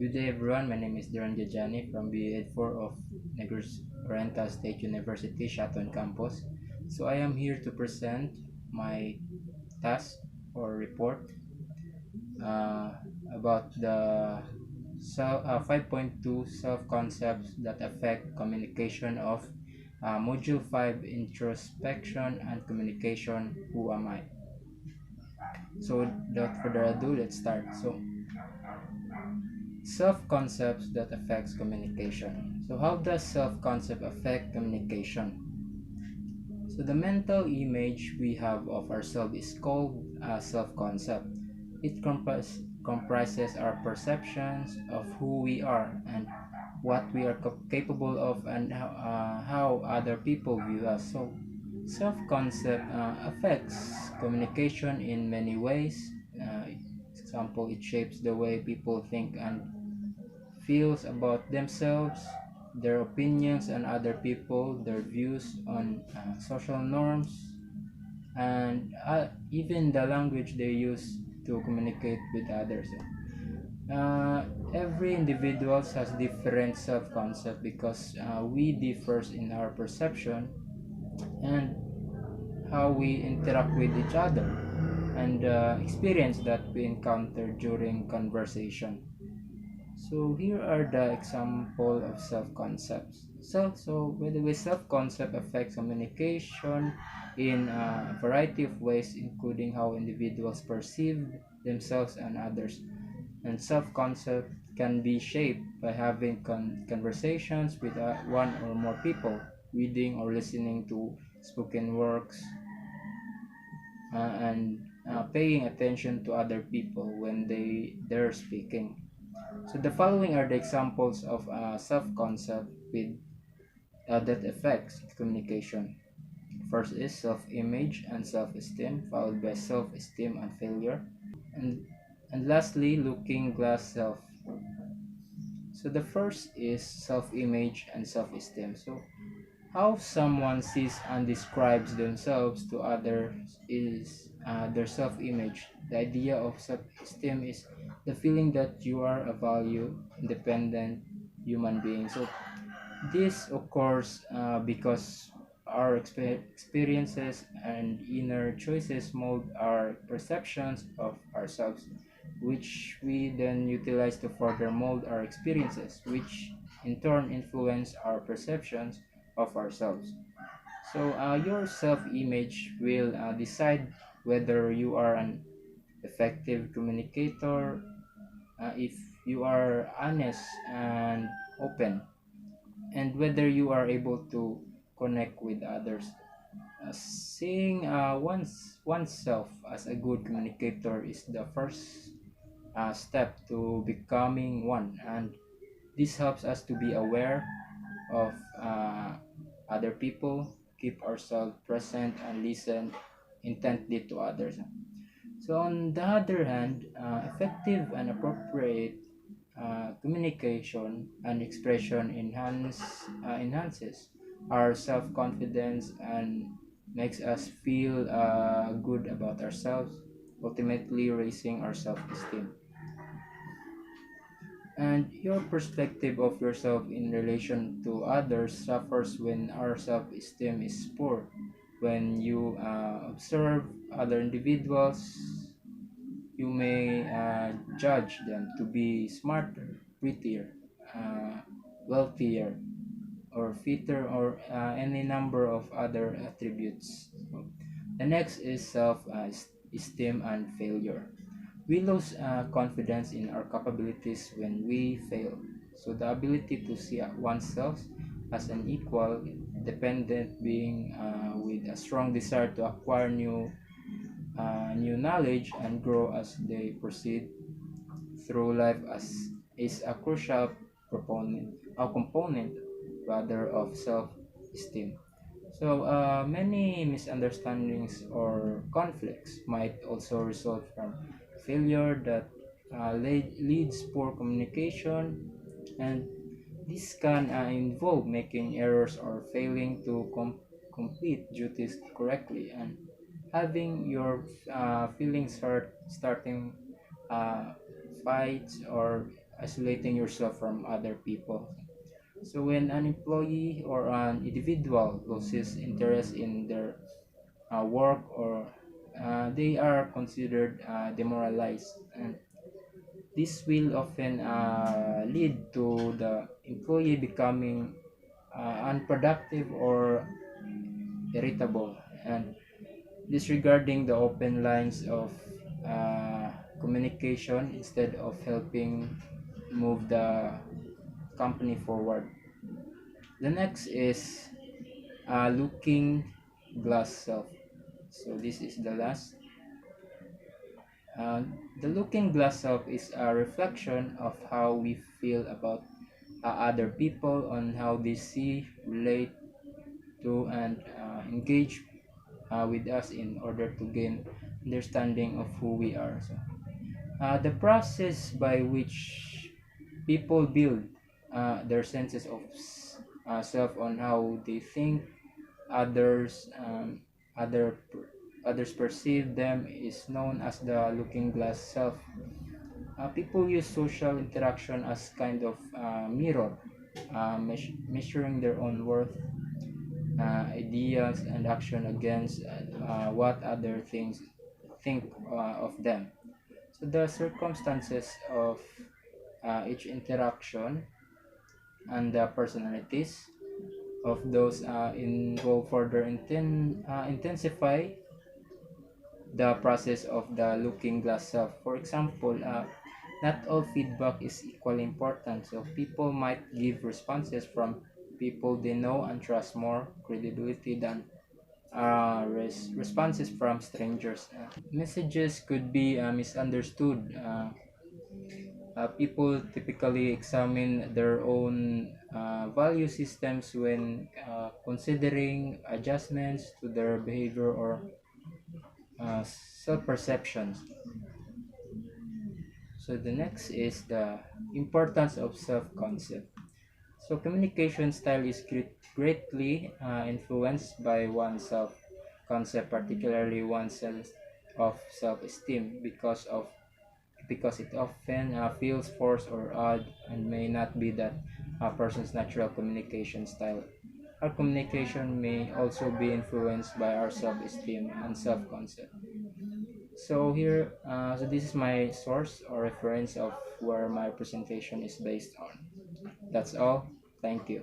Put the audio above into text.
Good day everyone, my name is Duran Jajani from BA4 of Negros Oriental State University, Shaton Campus. So I am here to present my task or report uh, about the 5.2 self-concepts that affect communication of Module 5 Introspection and Communication, Who Am I? So without further ado, let's start. So self-concepts that affects communication. So how does self-concept affect communication? So the mental image we have of ourselves is called self-concept. It comprises our perceptions of who we are and what we are capable of and how other people view us. So self-concept affects communication in many ways. Example, it shapes the way people think and feels about themselves, their opinions and other people, their views on social norms, and even the language they use to communicate with others. Uh, every individual has different self-concept because we differ in our perception and how we interact with each other and experience that we encounter during conversation. So here are the example of self-concepts. So by the way, self-concept affects communication in a variety of ways, including how individuals perceive themselves and others. And self-concept can be shaped by having conversations with one or more people, reading or listening to spoken works, and paying attention to other people when they're speaking. So the following are the examples of self-concept with that affects communication. First is self-image and self-esteem, followed by self-esteem and failure, and lastly, looking glass self. So the first is self-image and self-esteem. So how someone sees and describes themselves to others is their self-image. The idea of self-esteem is the feeling that you are a value, independent human being. So this occurs because our experiences and inner choices mold our perceptions of ourselves, which we then utilize to further mold our experiences, which in turn influence our perceptions of ourselves. So your self-image will decide whether you are an effective communicator, if you are honest and open, and whether you are able to connect with others. Seeing oneself as a good communicator is the first step to becoming one, and this helps us to be aware of other people, keep ourselves present, and listen intently to others. So, on the other hand, effective and appropriate communication and expression enhances our self-confidence and makes us feel good about ourselves, ultimately raising our self-esteem. And your perspective of yourself in relation to others suffers when our self-esteem is poor. When you observe other individuals, you may judge them to be smarter, prettier, uh, wealthier, or fitter, or any number of other attributes. The next is self esteem and failure. We lose confidence in our capabilities when we fail. So the ability to see oneself as an equal, dependent being with a strong desire to acquire new knowledge and grow as they proceed through life as is a crucial component rather of self-esteem. So many misunderstandings or conflicts might also result from failure that leads poor communication, and this can involve making errors or failing to complete duties correctly and having your feelings hurt, starting uh, fights or isolating yourself from other people. So when an employee or an individual loses interest in their work, or they are considered demoralized, and this will often lead to the employee becoming unproductive or irritable, and disregarding the open lines of uh, communication instead of helping move the company forward. The next is looking glass self. So this is the last. Uh, the looking glass self is a reflection of how we feel about other people, on how they see, relate to, and engage with us in order to gain understanding of who we are. So, the process by which people build their senses of self on how they think others other others perceive them is known as the looking glass self. People use social interaction as kind of mirror, measuring their own worth, ideas, and action against what other things think of them. So the circumstances of each interaction and the personalities of those involved further intensify the process of the looking glass self. For example, not all feedback is equally important, so people might give responses from people they know and trust more credibility than responses from strangers. Messages could be misunderstood. People typically examine their own value systems when considering adjustments to their behavior or self perceptions. So the next is the importance of self-concept. So communication style is greatly influenced by one's self-concept, particularly one's sense of self-esteem, because it often feels forced or odd and may not be that person's natural communication style. Our communication may also be influenced by our self-esteem and self-concept. So here, so this is my source or reference of where my presentation is based on. That's all. Thank you.